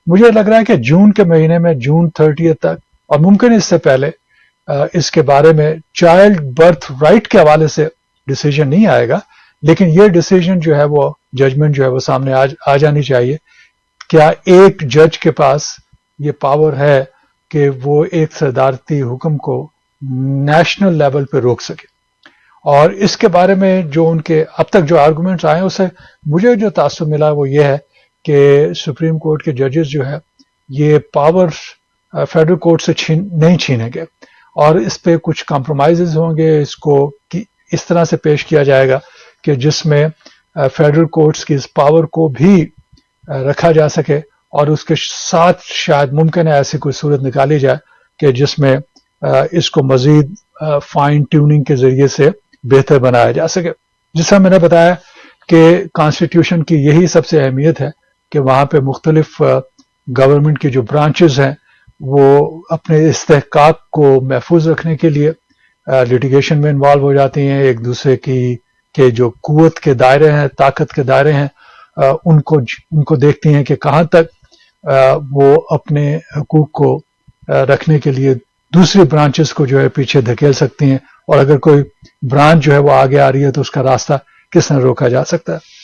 مجھے لگ رہا ہے کہ جون کے مہینے میں، جون 30 تک، اور ممکن اس سے پہلے اس کے بارے میں چائلڈ برتھ رائٹ کے حوالے سے ڈیسیجن نہیں آئے گا، لیکن یہ ڈیسیجن جو ہے وہ ججمنٹ جو ہے وہ سامنے آ جانی چاہیے. کیا ایک جج کے پاس یہ پاور ہے کہ وہ ایک صدارتی حکم کو نیشنل لیول پہ روک سکے؟ اور اس کے بارے میں جو ان کے اب تک جو آرگومنٹس آئے ہیں، اس سے مجھے جو تاثر ملا وہ یہ ہے کہ سپریم کورٹ کے ججز جو ہے یہ پاور فیڈرل کورٹ سے نہیں چھینیں گے، اور اس پہ کچھ کمپرومائزز ہوں گے. اس کو اس طرح سے پیش کیا جائے گا کہ جس میں فیڈرل کورٹس کی اس پاور کو بھی رکھا جا سکے، اور اس کے ساتھ شاید ممکن ہے ایسی کوئی صورت نکالی جائے کہ جس میں اس کو مزید فائن ٹیوننگ کے ذریعے سے بہتر بنایا جا سکے. جس طرح میں نے بتایا کہ کانسٹیٹیوشن کی یہی سب سے اہمیت ہے کہ وہاں پہ مختلف گورنمنٹ کی جو برانچز ہیں وہ اپنے استحقاق کو محفوظ رکھنے کے لیے لیٹیگیشن میں انوالو ہو جاتی ہیں، ایک دوسرے کے جو قوت کے دائرے ہیں، طاقت کے دائرے ہیں، ان کو دیکھتی ہیں کہ کہاں تک وہ اپنے حقوق کو رکھنے کے لیے دوسری برانچز کو جو ہے پیچھے دھکیل سکتی ہیں، اور اگر کوئی برانچ جو ہے وہ آگے آ رہی ہے تو اس کا راستہ کس طرح روکا جا سکتا ہے.